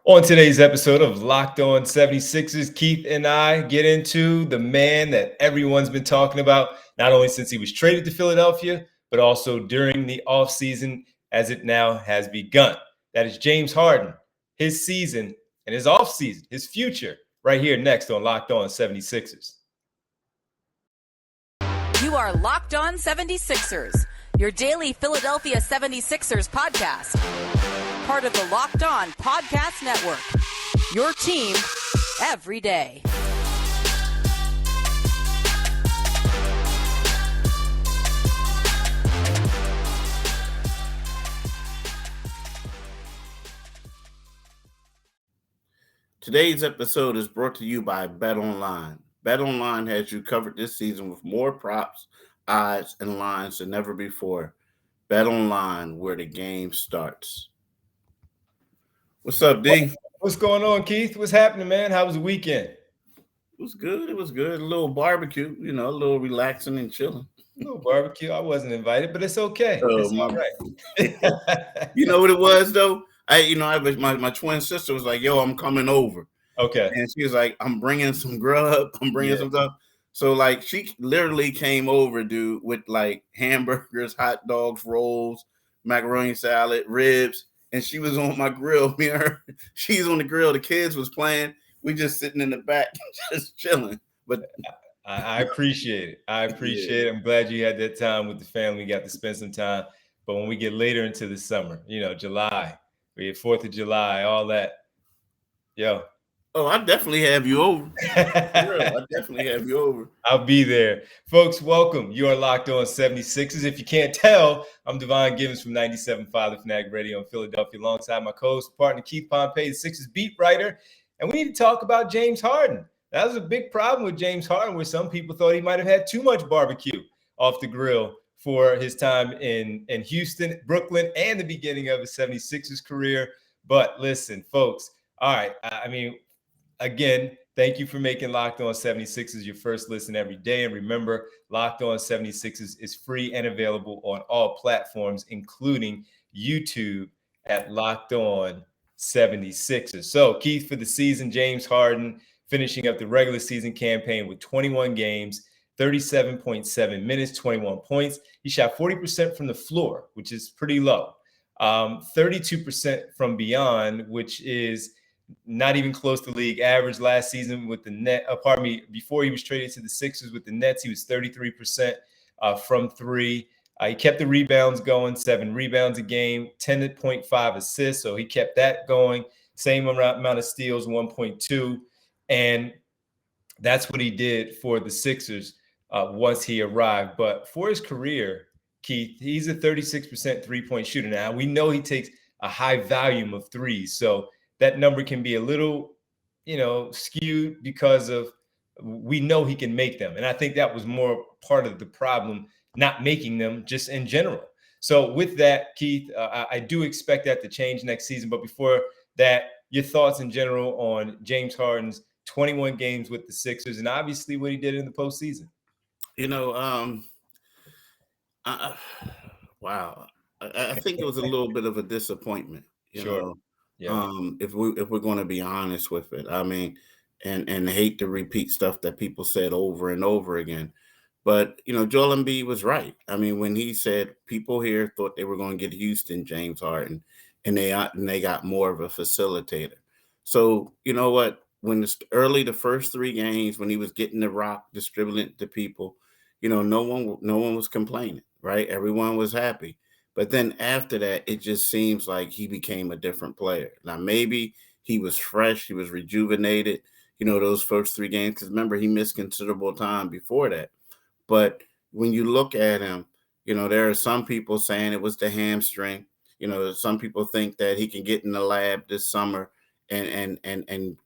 On today's episode of Locked On 76ers, Keith and I get into the man that everyone's been talking about, not only since he was traded to Philadelphia, but also during the offseason as it now has begun. That is James Harden, his season and his offseason, his future, right here next on Locked On 76ers. You are Locked On 76ers, your daily Philadelphia 76ers podcast. Part of the Locked On Podcast Network, your team every day. Today's episode is brought to you by BetOnline. BetOnline has you covered this season with more props, odds, and lines than ever before. BetOnline, where the game starts. What's up, D? What's going on, Keith? What's happening, man? How was the weekend? It was good. It was good. A little barbecue, a little relaxing and chilling. No barbecue. I wasn't invited, but it's okay. It's all right. You know what it was though? My twin sister was like, "Yo, I'm coming over." Okay. And she was like, "I'm bringing some grub. I'm bringing some stuff." So like, she literally came over, dude, with like hamburgers, hot dogs, rolls, macaroni salad, ribs, and she was on my grill. Me and her, she's on the grill. The kids was playing. We just sitting in the back, just chilling. But I appreciate it. I appreciate it. I'm glad you had that time with the family. Got to spend some time. But when we get later into the summer, July, we have 4th of July, all that. Yo. Oh, I definitely have you over. I definitely have you over. I'll be there. Folks, welcome. You are Locked On 76ers. If you can't tell, I'm Devon Givens from 97.5 The Fanatic Radio in Philadelphia, alongside my co-host partner Keith Pompey, the Sixers beat writer. And we need to talk about James Harden. That was a big problem with James Harden, where some people thought he might have had too much barbecue off the grill for his time in Houston, Brooklyn, and the beginning of his 76ers career. But listen, folks, all right, again, thank you for making Locked On 76ers your first listen every day. And remember, Locked On 76ers is free and available on all platforms, including YouTube at Locked On 76ers. So, Keith, for the season, James Harden finishing up the regular season campaign with 21 games, 37.7 minutes, 21 points. He shot 40% from the floor, which is pretty low. 32% from beyond, which is not even close to league average. Last season with the net, before he was traded to the Sixers with the Nets, he was 33% from three. He kept the rebounds going, 7 rebounds a game, 10.5 assists. So he kept that going. Same amount of steals, 1.2. And that's what he did for the Sixers once he arrived. But for his career, Keith, he's a 36% three-point shooter. Now, we know he takes a high volume of threes. So that number can be a little, skewed because of we know he can make them. And I think that was more part of the problem, not making them just in general. So with that, Keith, I do expect that to change next season. But before that, your thoughts in general on James Harden's 21 games with the Sixers and obviously what he did in the postseason. Wow. I think it was a little bit of a disappointment, Sure. Yeah. If we're going to be honest with it. I mean, and hate to repeat stuff that people said over and over again. But, Joel Embiid was right. I mean, when he said people here thought they were going to get Houston James Harden, and they got more of a facilitator. So, you know what? When the first 3 games, when he was getting the rock, distributing it to people, no one was complaining, right? Everyone was happy. But then after that, it just seems like he became a different player. Now, maybe he was fresh, he was rejuvenated, those first 3 games, because remember, he missed considerable time before that. But when you look at him, there are some people saying it was the hamstring. Some people think that he can get in the lab this summer and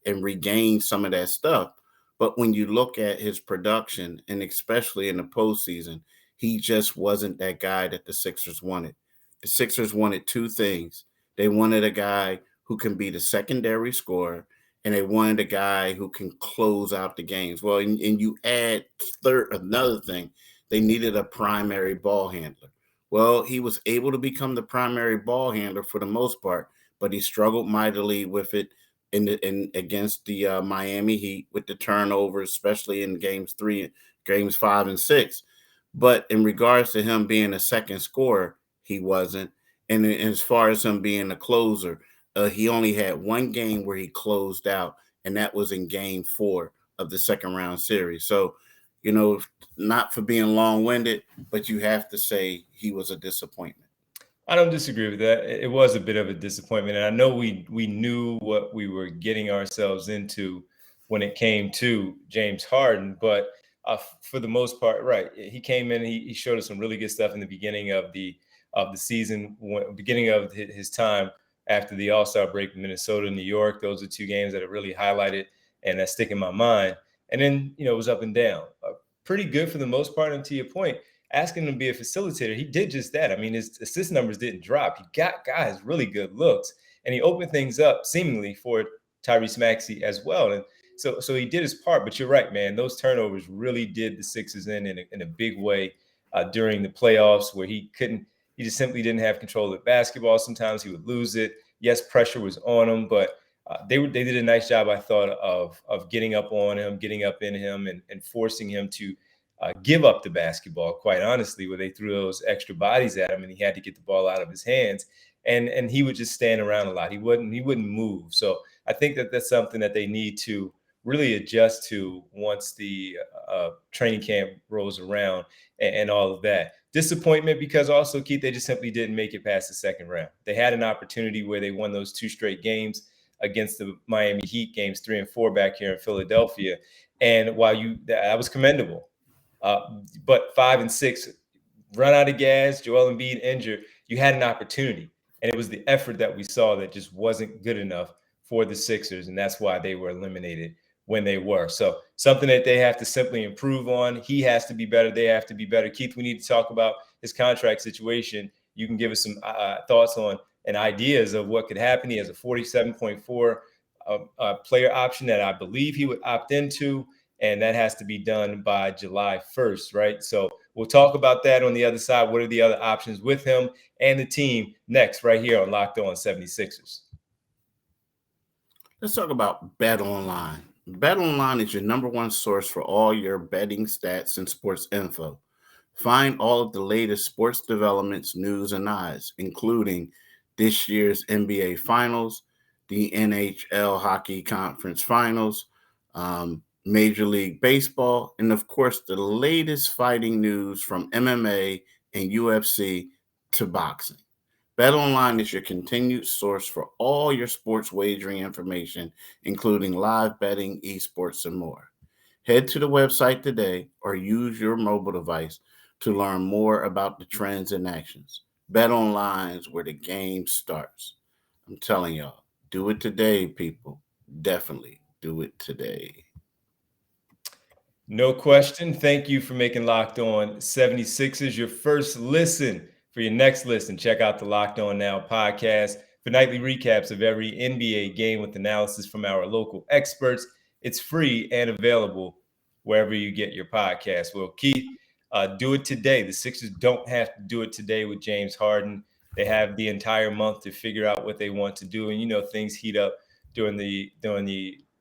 regain some of that stuff. But when you look at his production, and especially in the postseason, he just wasn't that guy that the Sixers wanted. The Sixers wanted 2 things. They wanted a guy who can be the secondary scorer, and they wanted a guy who can close out the games. Well, and you add another thing, they needed a primary ball handler. Well, he was able to become the primary ball handler for the most part, but he struggled mightily with it in against the Miami Heat with the turnovers, especially in games 5 and 6. But in regards to him being a second scorer, he wasn't. And as far as him being a closer, he only had one game where he closed out, and that was in game 4 of the second round series. So, you know, not for being long winded, but you have to say he was a disappointment. I don't disagree with that. It was a bit of a disappointment, and I know we knew what we were getting ourselves into when it came to James Harden. But for the most part, right, he came in, he showed us some really good stuff in the beginning of the season, beginning of his time after the All-Star break in Minnesota, New York. Those are two games that have really highlighted and that stick in my mind. And then it was up and down. Pretty good for the most part. And to your point, asking him to be a facilitator, he did just that. I mean, his assist numbers didn't drop. He got guys really good looks, and he opened things up seemingly for Tyrese Maxey as well. And so he did his part. But you're right, man. Those turnovers really did the Sixers in a big way during the playoffs, where he just simply didn't have control of the basketball. Sometimes he would lose it. Yes, pressure was on him, but they did a nice job, I thought, of getting up on him, getting up in him, and forcing him to give up the basketball, quite honestly, where they threw those extra bodies at him and he had to get the ball out of his hands. And he would just stand around a lot. He wouldn't move. So I think that that's something that they need to really adjust to once the training camp rolls around and all of that. Disappointment because also, Keith, they just simply didn't make it past the second round. They had an opportunity where they won those 2 straight games against the Miami Heat, games 3 and 4 back here in Philadelphia. And while that was commendable, but 5 and 6, run out of gas, Joel Embiid injured, you had an opportunity. And it was the effort that we saw that just wasn't good enough for the Sixers. And that's why they were eliminated when they were. So something that they have to simply improve on. He has to be better. They have to be better. Keith, we need to talk about his contract situation. You can give us some thoughts on and ideas of what could happen. He has a 47.4 player option that I believe he would opt into, and that has to be done by July 1st, right? So we'll talk about that on the other side. What are the other options with him and the team next, right here on Locked On 76ers? Let's talk about Bet Online. Bet Online is your number one source for all your betting stats and sports info. Find all of the latest sports developments, news, and odds, including this year's NBA Finals, the NHL Hockey Conference Finals, Major League Baseball, and of course, the latest fighting news from MMA and UFC to boxing. BetOnline is your continued source for all your sports wagering information, including live betting, esports, and more. Head to the website today or use your mobile device to learn more about the trends and actions. BetOnline is where the game starts. I'm telling y'all, do it today, people. Definitely do it today. No question. Thank you for making Locked On 76ers your first listen. For your next listen, check out the Locked On Now podcast for nightly recaps of every NBA game with analysis from our local experts. It's free and available wherever you get your podcast. Well, Keith, do it today. The Sixers don't have to do it today with James Harden. They have the entire month to figure out what they want to do. And, things heat up during the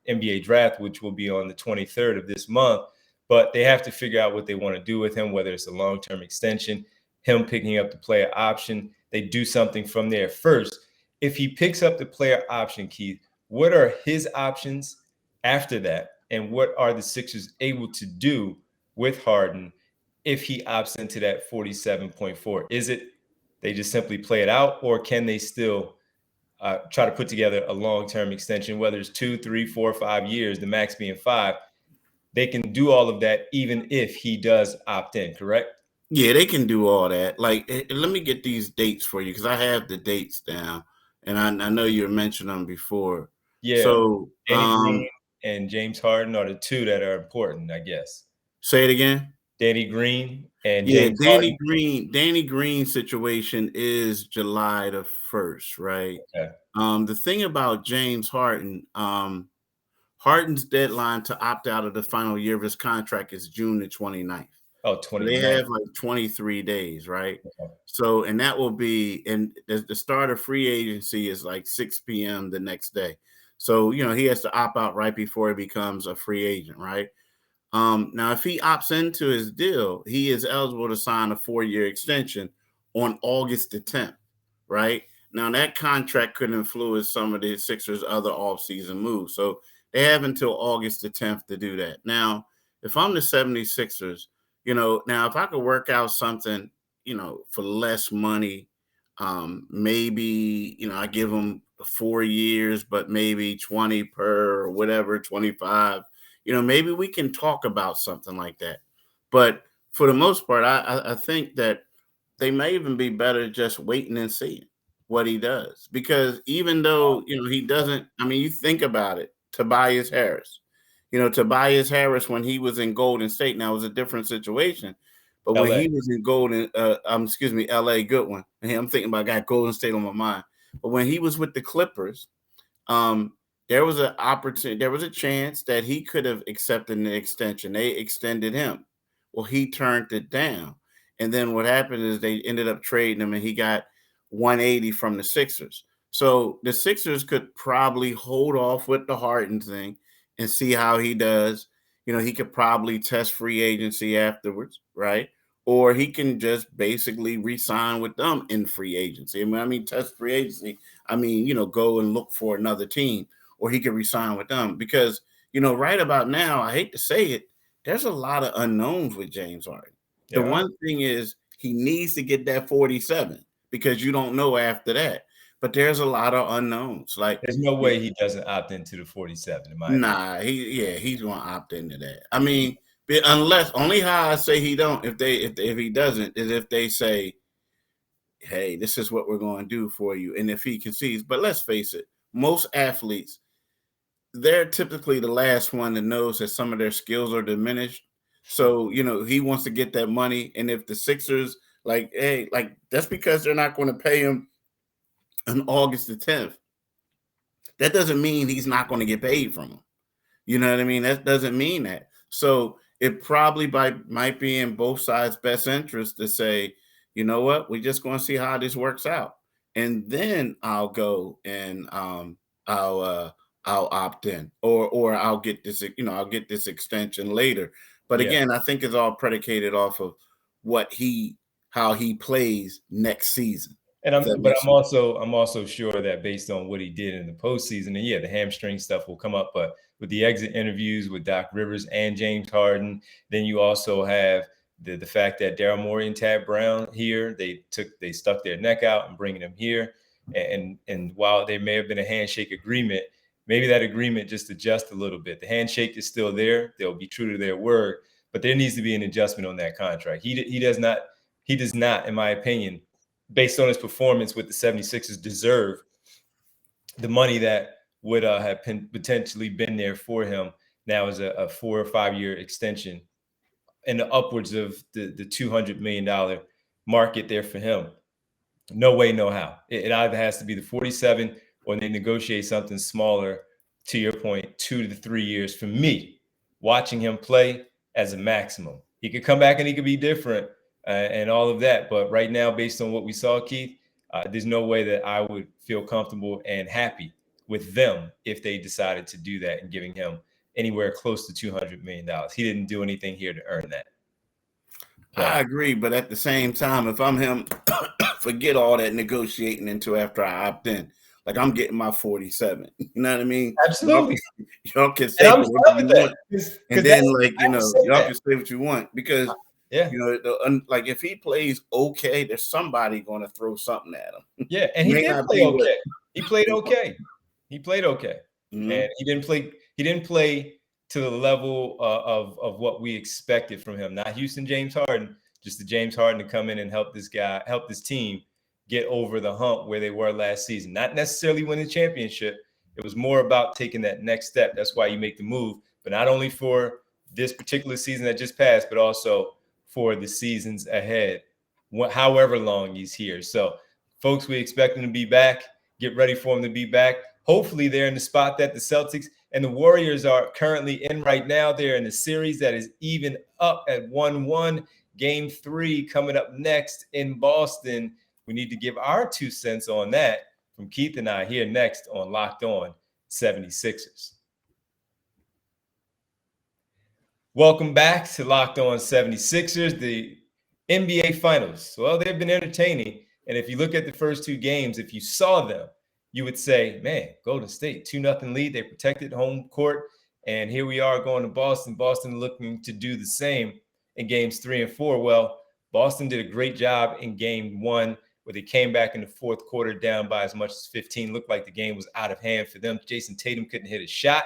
NBA draft, which will be on the 23rd of this month. But they have to figure out what they want to do with him, whether it's a long-term extension, him picking up the player option. They do something from there. First, if he picks up the player option, Keith, what are his options after that? And what are the Sixers able to do with Harden if he opts into that 47.4? Is it they just simply play it out, or can they still try to put together a long-term extension, whether it's 2, 3, 4, 5 years, the max being 5? They can do all of that even if he does opt in, correct? Yeah, they can do all that. Like, let me get these dates for you because I have the dates down, and I know you mentioned them before. Yeah. So, Danny Green and James Harden are the two that are important, I guess. say it again. Danny Green and Yeah, James Harden. Danny Green situation is July the 1st, right? Okay. The thing about James Harden, Harden's deadline to opt out of the final year of his contract is June the 29th. Oh, So they 29. have like 23 days, right? Okay. So, and that will be, and the start of free agency is like 6 p.m. the next day. So, he has to opt out right before he becomes a free agent, right? Now, if he opts into his deal, he is eligible to sign a 4-year extension on August the 10th, right? Now, that contract could influence some of the Sixers' other offseason moves. So they have until August the 10th to do that. Now, if I'm the 76ers, now if I could work out something, for less money, maybe, I give them 4 years, but maybe 20 per or whatever, 25, maybe we can talk about something like that. But for the most part, I think that they may even be better just waiting and seeing what he does. Because even though, he doesn't, I mean, you think about it, Tobias Harris. Tobias Harris, when he was in Golden State, now it was a different situation. But when LA. he was in LA, good one. And I'm thinking about got Golden State on my mind. But when he was with the Clippers, um, there was an opportunity, there was a chance that he could have accepted an extension. They extended him. Well, he turned it down. And then what happened is they ended up trading him and he got 180 from the Sixers. So the Sixers could probably hold off with the Harden thing and see how he does. He could probably test free agency afterwards, right? Or he can just basically re-sign with them in free agency. Test free agency. Go and look for another team, or he could resign with them because, right about now, I hate to say it, there's a lot of unknowns with James Harden. The Yeah. one thing is he needs to get that 47 because you don't know after that. But there's a lot of unknowns. Like, There's no way he doesn't opt into the 47, in my opinion. nah, he's gonna opt into that. Unless only how I say he don't, if he doesn't, is if they say, hey, this is what we're going to do for you. And if he concedes, but let's face it, most athletes, they're typically the last one that knows that some of their skills are diminished. So, he wants to get that money. And if the Sixers, that's because they're not going to pay him on August the 10th. That doesn't mean he's not going to get paid from them. You know what I mean? That doesn't mean that. So it probably might be in both sides' best interest to say, you know what, we're just going to see how this works out, and then I'll go and I'll opt in, or I'll get this, I'll get this extension later. But Yeah. again, I think it's all predicated off of how he plays next season. And If that I'm makes sense. also sure that based on what he did in the postseason, and yeah, the hamstring stuff will come up, but with the exit interviews with Doc Rivers and James Harden, then you also have the fact that Daryl Morey and Tad Brown here, they stuck their neck out and bringing them here, and while there may have been a handshake agreement, maybe that agreement just adjusts a little bit. The handshake is still there; they'll be true to their word, but there needs to be an adjustment on that contract. He does not, in my opinion, based on his performance with the 76ers, deserve the money that would have potentially been there for him now as a 4 or 5 year extension and the upwards of the $200 million market there for him. No way, no how. It either has to be the 47 or they negotiate something smaller, to your point, 2 to 3 years for me, watching him play as a maximum. He could come back and he could be different and all of that. But right now, based on what we saw, Keith, there's no way that I would feel comfortable and happy with them if they decided to do that and giving him anywhere close to $200 million. He didn't do anything here to earn that. I agree, but at the same time, if I'm him, forget all that negotiating until after I opt in. Like, I'm getting my 47. You know what I mean? Absolutely. Y'all can And say I'm whatever fine with you that. want. And Because then, y'all can say what you want because, yeah. like, if he plays okay, there's somebody going to throw something at him. Yeah, and he did play okay. He played okay. He played okay, and he didn't play. He didn't play to the level of what we expected from him. Not Houston James Harden, just the James Harden to come in and help this team get over the hump where they were last season. Not necessarily win the championship. It was more about taking that next step. That's why you make the move, but not only for this particular season that just passed, but also for the seasons ahead, however long he's here. So, folks, we expect him to be back. Get ready for him to be back. Hopefully they're in the spot that the Celtics and the Warriors are currently in right now. They're in a series that is even up at 1-1. Game 3 coming up next in Boston. We need to give our 2 cents on that from Keith and I here next on Locked On 76ers. Welcome back to Locked On 76ers, the NBA Finals. Well, they've been entertaining. And if you look at the first 2 games, if you saw them, you would say, man, Golden State, 2-0 lead. They protected home court. And here we are going to Boston. Boston looking to do the same in games 3 and 4. Well, Boston did a great job in game 1, where they came back in the fourth quarter down by as much as 15. Looked like the game was out of hand for them. Jason Tatum couldn't hit a shot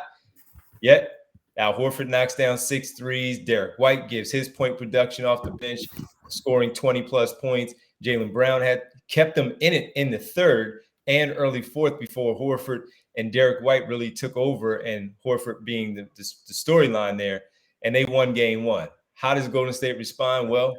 yet. Al Horford knocks down 6 threes. Derek White gives his point production off the bench, scoring 20-plus points. Jaylen Brown had kept them in it in the third and early fourth before Horford and Derek White really took over, and Horford being the storyline there, and they won game 1. How does Golden State respond? Well,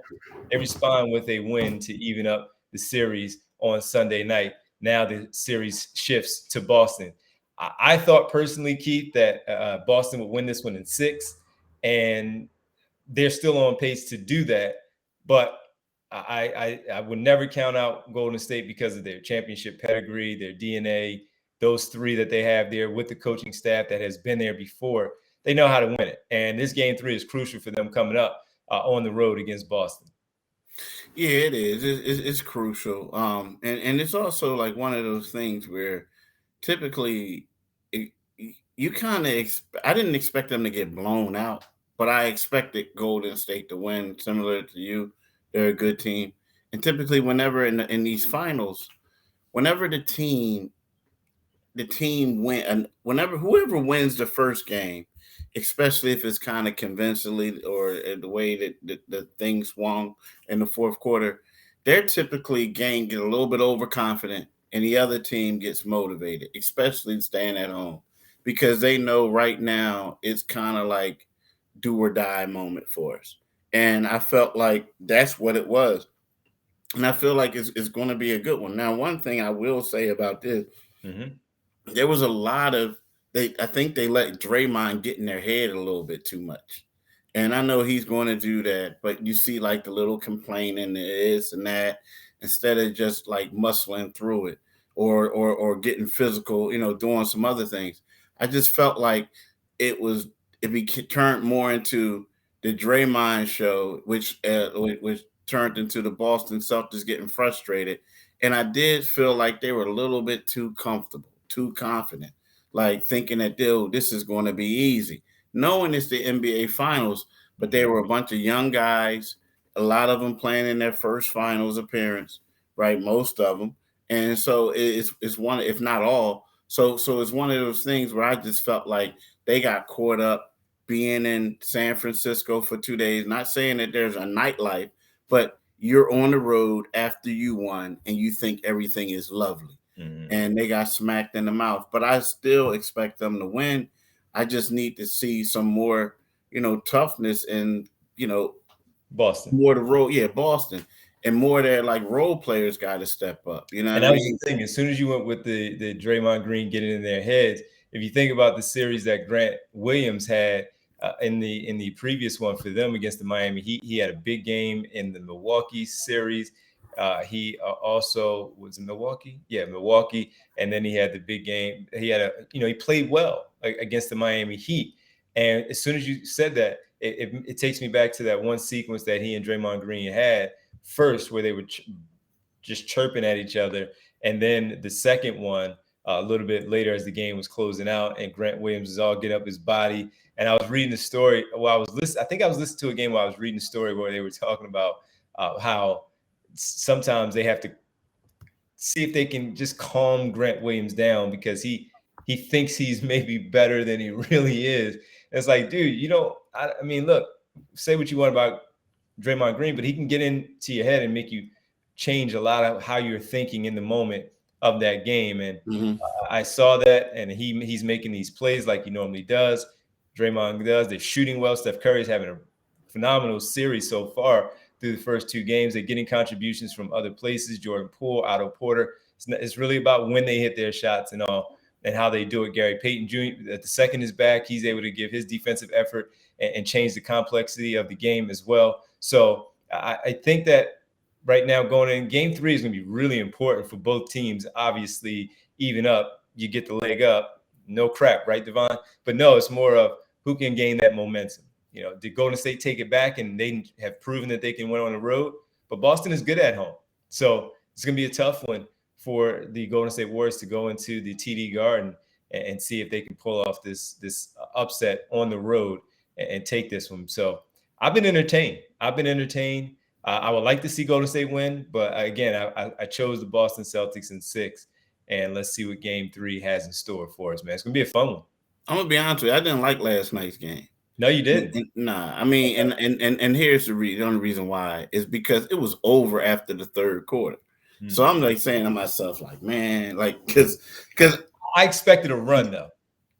they respond with a win to even up the series on Sunday night. Now the series shifts to Boston. I thought personally, Keith, that Boston would win this one in 6, and they're still on pace to do that. But I would never count out Golden State because of their championship pedigree, their DNA, those 3 that they have there with the coaching staff that has been there before. They know how to win it. And this game 3 is crucial for them coming up on the road against Boston. Yeah, it is. It's crucial. And it's also like one of those things where typically you kind of I didn't expect them to get blown out, but I expected Golden State to win. Similar to you, they're a good team, and typically whenever in these finals, whenever the team win, and whenever whoever wins the first game, especially if it's kind of convincingly or the way that the things swung in the fourth quarter, they're typically get a little bit overconfident, and the other team gets motivated, especially staying at home, because they know right now it's kind of like do or die moment for us. And I felt like that's what it was. And I feel like it's going to be a good one. Now, one thing I will say about this, there was a lot of, I think they let Draymond get in their head a little bit too much. And I know he's going to do that, but you see like the little complaining, this and that, instead of just like muscling through it or getting physical, doing some other things. I just felt like it turned more into the Draymond show, which turned into the Boston Celtics getting frustrated. And I did feel like they were a little bit too comfortable, too confident, like thinking that, this is going to be easy, knowing it's the NBA Finals, but they were a bunch of young guys, a lot of them playing in their first finals appearance, right? Most of them. And so it's one, if not all. So it's one of those things where I just felt like they got caught up being in San Francisco for 2 days, not saying that there's a nightlife, but you're on the road after you won and you think everything is lovely. And they got smacked in the mouth. But I still expect them to win. I just need to see some more, toughness and, Boston. More the role. Yeah, Boston. And more that like role players got to step up. You know what I mean? Was the thing. As soon as you went with the Draymond Green getting in their heads, if you think about the series that Grant Williams had in the previous one for them against the Miami Heat, he had a big game in the Milwaukee series. He also was in Milwaukee. Yeah, Milwaukee. And then he had the big game. He had he played well against the Miami Heat. And as soon as you said that, it takes me back to that one sequence that he and Draymond Green had first, where they were just chirping at each other. And then the second one, a little bit later as the game was closing out and Grant Williams was all getting up his body. And I was reading the story while I was listening. I think I was listening to a game where I was reading the story where they were talking about how sometimes they have to see if they can just calm Grant Williams down because he thinks he's maybe better than he really is. And it's like, dude, I mean, look, say what you want about Draymond Green, but he can get into your head and make you change a lot of how you're thinking in the moment of that game. And I saw that, and he's making these plays like he normally does. Draymond does. They're shooting well. Steph Curry's having a phenomenal series so far through the first 2 games. They're getting contributions from other places, Jordan Poole, Otto Porter. It's really about when they hit their shots and all. and how they do it. Gary Payton Jr. at the second is back. He's able to give his defensive effort and change the complexity of the game as well. So I think that right now going in game 3 is going to be really important for both teams. Obviously, even up, you get the leg up. No crap, right, Devon? But no, it's more of who can gain that momentum. Did Golden State take it back, and they have proven that they can win on the road? But Boston is good at home. So it's going to be a tough one for the Golden State Warriors to go into the TD Garden and see if they can pull off this upset on the road and take this one. So I've been entertained. I would like to see Golden State win, but again, I chose the Boston Celtics in 6, and let's see what game 3 has in store for us, man. It's going to be a fun one. I'm going to be honest with you. I didn't like last night's game. No, you didn't. Nah, I mean, and here's the only reason why is because it was over after the third quarter. So I'm like saying to myself, like, man, like, because I expected a run though.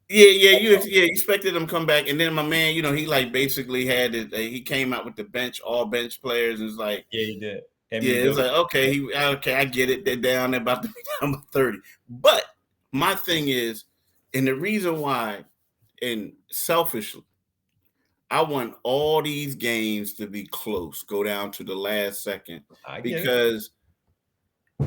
Yeah, you expected them to come back, and then my man, he like basically had it. He came out with the all bench players, and it's like, yeah, he did. It's like, okay, I get it. They're down. They're about to be down by 30. But my thing is, and the reason why, and selfishly, I want all these games to be close, go down to the last second, because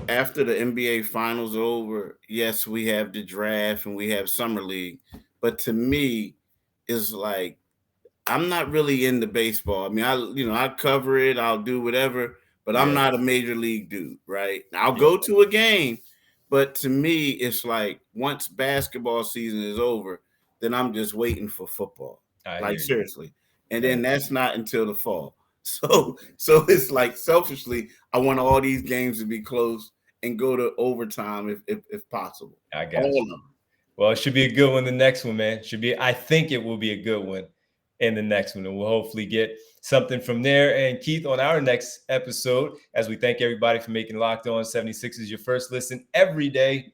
after the NBA Finals over, yes, we have the draft and we have Summer League, but to me, it's like I'm not really into baseball. I mean, I cover it, I'll do whatever, but I'm not a major league dude, right? I'll go to a game, but to me, it's once basketball season is over, then I'm just waiting for football. Seriously. And then that's not until the fall. So it's like selfishly, I want all these games to be close and go to overtime if possible. I got you. Well, it should be a good one. The next one, man, I think it will be a good one in the next one. And we'll hopefully get something from there. And Keith, on our next episode, as we thank everybody for making Locked On 76ers your first listen every day,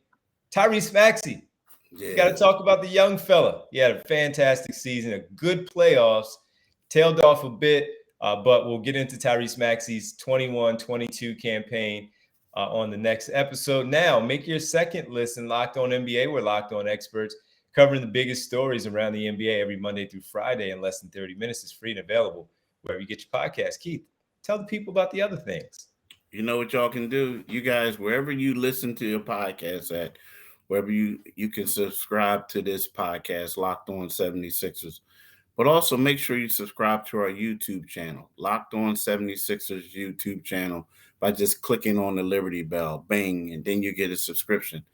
Tyrese Maxey. Yeah. Got to talk about the young fella. He had a fantastic season, a good playoffs, tailed off a bit, but we'll get into Tyrese Maxey's 21-22 campaign on the next episode. Now, make your second listen Locked On NBA. We're Locked On experts covering the biggest stories around the NBA every Monday through Friday in less than 30 minutes. It's free and available wherever you get your podcast. Keith, tell the people about the other things. You know what y'all can do? You guys, wherever you listen to your podcast at, wherever you can subscribe to this podcast, Locked On 76ers. But also make sure you subscribe to our YouTube channel, Locked On 76ers YouTube channel, by just clicking on the Liberty Bell, bang, and then you get a subscription.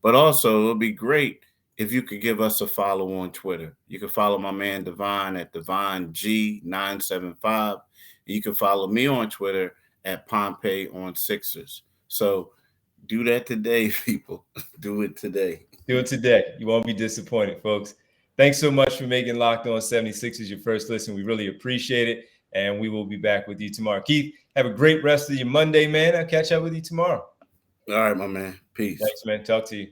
But also, it'll be great if you could give us a follow on Twitter. You can follow my man Devon at DevonG975. You can follow me on Twitter at Pompey on Sixers. So do that today, people. Do it today. Do it today. You won't be disappointed, folks. Thanks so much for making Locked On 76ers your first listen. We really appreciate it, and we will be back with you tomorrow. Keith, have a great rest of your Monday, man. I'll catch up with you tomorrow. All right, my man. Peace. Thanks, man. Talk to you.